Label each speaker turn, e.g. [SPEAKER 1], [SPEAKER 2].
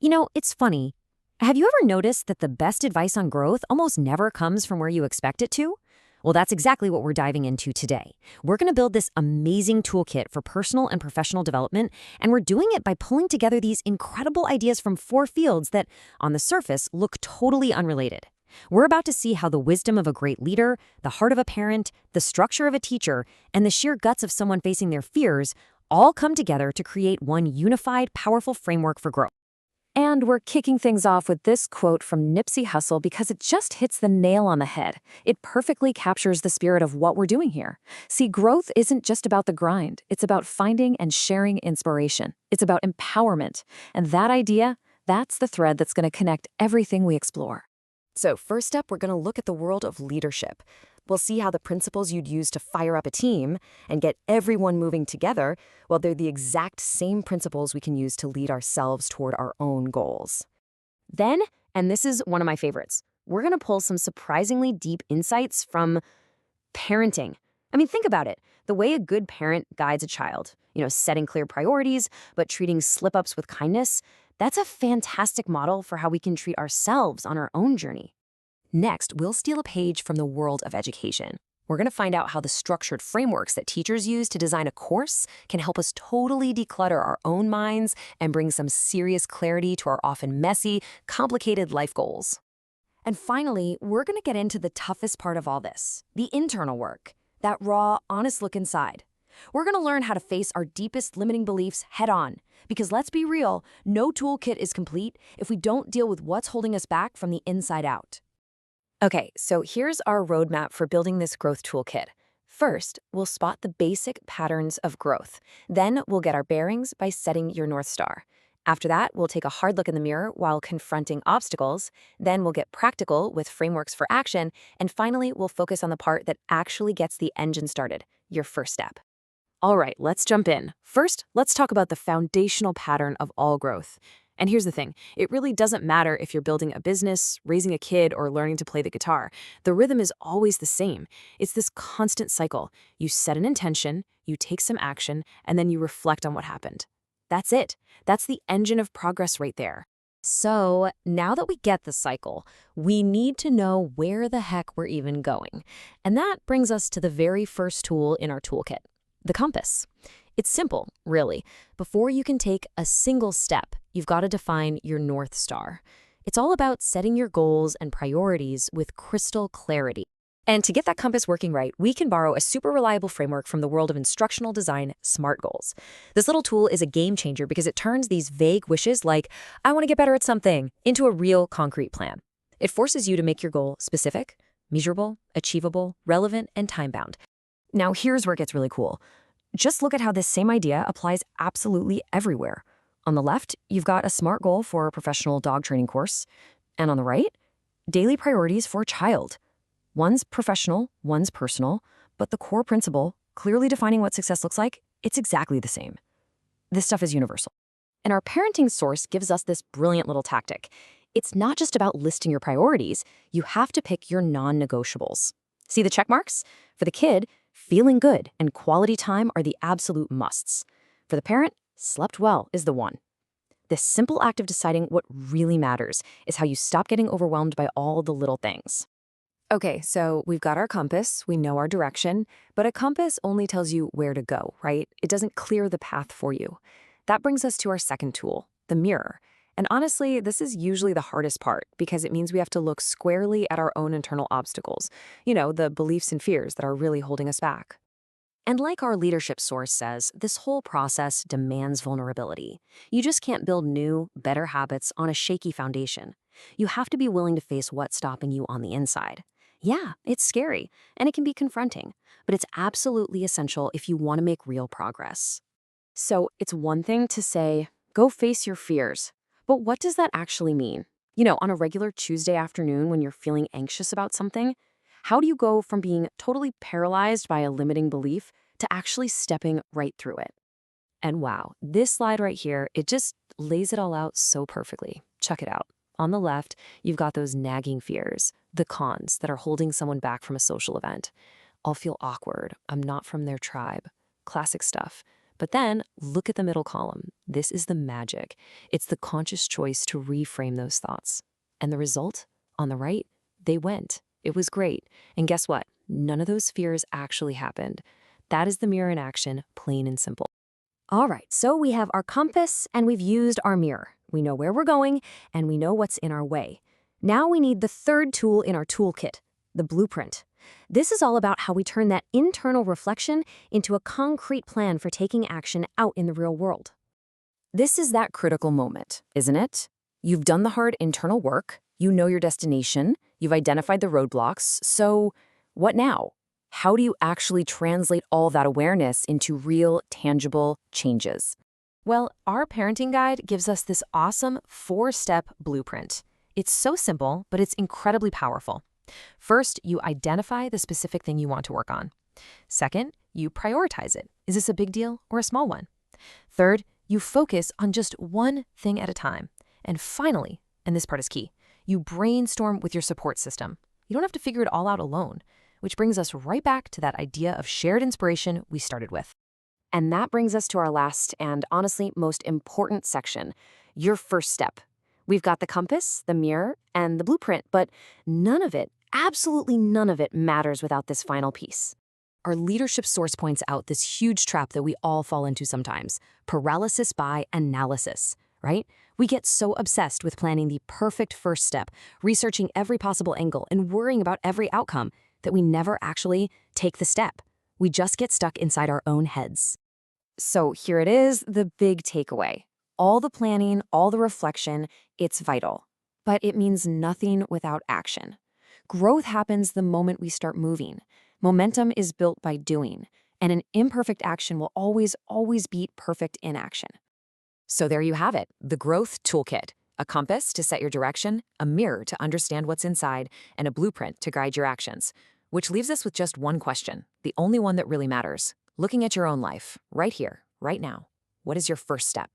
[SPEAKER 1] It's funny. Have you ever noticed that the best advice on growth almost never comes from where you expect it to? Well, that's exactly what we're diving into today. We're going to build this amazing toolkit for personal and professional development, and we're doing it by pulling together these incredible ideas from four fields that, on the surface, look totally unrelated. We're about to see how the wisdom of a great leader, the heart of a parent, the structure of a teacher, and the sheer guts of someone facing their fears all come together to create one unified, powerful framework for growth. And we're kicking things off with this quote from Nipsey Hussle because it just hits the nail on the head. It perfectly captures the spirit of what we're doing here. See, growth isn't just about the grind. It's about finding and sharing inspiration. It's about empowerment. And that idea, that's the thread that's going to connect everything we explore. So first up, we're going to look at the world of leadership. We'll see how the principles you'd use to fire up a team and get everyone moving together, well, they're the exact same principles we can use to lead ourselves toward our own goals. Then, and this is one of my favorites, we're going to pull some surprisingly deep insights from parenting. I mean, think about it. The way a good parent guides a child, setting clear priorities, but treating slip-ups with kindness, that's a fantastic model for how we can treat ourselves on our own journey. Next, we'll steal a page from the world of education. We're going to find out how the structured frameworks that teachers use to design a course can help us totally declutter our own minds and bring some serious clarity to our often messy, complicated life goals. And finally, we're going to get into the toughest part of all this, the internal work, that raw, honest look inside. We're going to learn how to face our deepest limiting beliefs head on. Because let's be real, no toolkit is complete if we don't deal with what's holding us back from the inside out. Okay, so here's our roadmap for building this growth toolkit. First, we'll spot the basic patterns of growth. Then we'll get our bearings by setting your North Star. After that, we'll take a hard look in the mirror while confronting obstacles. Then we'll get practical with frameworks for action. And finally, we'll focus on the part that actually gets the engine started, your first step. All right, let's jump in. First, let's talk about the foundational pattern of all growth. And here's the thing, it really doesn't matter if you're building a business, raising a kid, or learning to play the guitar. The rhythm is always the same. It's this constant cycle. You set an intention, you take some action, and then you reflect on what happened. That's it. That's the engine of progress right there. So now that we get the cycle, we need to know where the heck we're even going. And that brings us to the very first tool in our toolkit, the compass. It's simple, really. Before you can take a single step, you've got to define your North Star. It's all about setting your goals and priorities with crystal clarity. And to get that compass working right, we can borrow a super reliable framework from the world of instructional design, SMART goals. This little tool is a game changer because it turns these vague wishes like, I want to get better at something, into a real concrete plan. It forces you to make your goal specific, measurable, achievable, relevant, and time-bound. Now, here's where it gets really cool. Just look at how this same idea applies absolutely everywhere. On the left, you've got a SMART goal for a professional dog training course. And on the right, daily priorities for a child. One's professional, one's personal, but the core principle, clearly defining what success looks like, it's exactly the same. This stuff is universal. And our parenting source gives us this brilliant little tactic. It's not just about listing your priorities, you have to pick your non-negotiables. See the check marks? For the kid, feeling good and quality time are the absolute musts. For the parent, slept well is the one. This simple act of deciding what really matters is how you stop getting overwhelmed by all the little things. Okay, so we've got our compass, we know our direction, but a compass only tells you where to go, right? It doesn't clear the path for you. That brings us to our second tool, the mirror. And honestly, this is usually the hardest part because it means we have to look squarely at our own internal obstacles, the beliefs and fears that are really holding us back. And like our leadership source says, this whole process demands vulnerability. You just can't build new, better habits on a shaky foundation. You have to be willing to face what's stopping you on the inside. Yeah, it's scary, and it can be confronting, but it's absolutely essential if you want to make real progress. So it's one thing to say, go face your fears. But what does that actually mean? On a regular Tuesday afternoon when you're feeling anxious about something, how do you go from being totally paralyzed by a limiting belief to actually stepping right through it? And wow, this slide right here, it just lays it all out so perfectly. Check it out. On the left, you've got those nagging fears, the cons that are holding someone back from a social event. I'll feel awkward. I'm not from their tribe. Classic stuff. But then look at the middle column. This is the magic. It's the conscious choice to reframe those thoughts. And the result? On the right, they went. It was great. And guess what? None of those fears actually happened. That is the mirror in action, plain and simple. All right, so we have our compass and we've used our mirror. We know where we're going and we know what's in our way. Now we need the third tool in our toolkit, the blueprint. This is all about how we turn that internal reflection into a concrete plan for taking action out in the real world. This is that critical moment, isn't it? You've done the hard internal work, you know your destination, you've identified the roadblocks, so what now? How do you actually translate all that awareness into real, tangible changes? Well, our parenting guide gives us this awesome 4-step blueprint. It's so simple, but it's incredibly powerful. First, you identify the specific thing you want to work on. Second, you prioritize it. Is this a big deal or a small one? Third, you focus on just one thing at a time. And finally, and this part is key, you brainstorm with your support system. You don't have to figure it all out alone, which brings us right back to that idea of shared inspiration we started with. And that brings us to our last and honestly most important section, your first step. We've got the compass, the mirror, and the blueprint, but none of it, absolutely none of it matters without this final piece. Our leadership source points out this huge trap that we all fall into sometimes, paralysis by analysis, right? We get so obsessed with planning the perfect first step, researching every possible angle, and worrying about every outcome that we never actually take the step. We just get stuck inside our own heads. So here it is, the big takeaway. All the planning, all the reflection, it's vital. But it means nothing without action. Growth happens the moment we start moving. Momentum is built by doing, and an imperfect action will always beat perfect inaction. So there you have it, the Growth Toolkit. A compass to set your direction, a mirror to understand what's inside, and a blueprint to guide your actions. Which leaves us with just one question, the only one that really matters. Looking at your own life, right here, right now, what is your first step?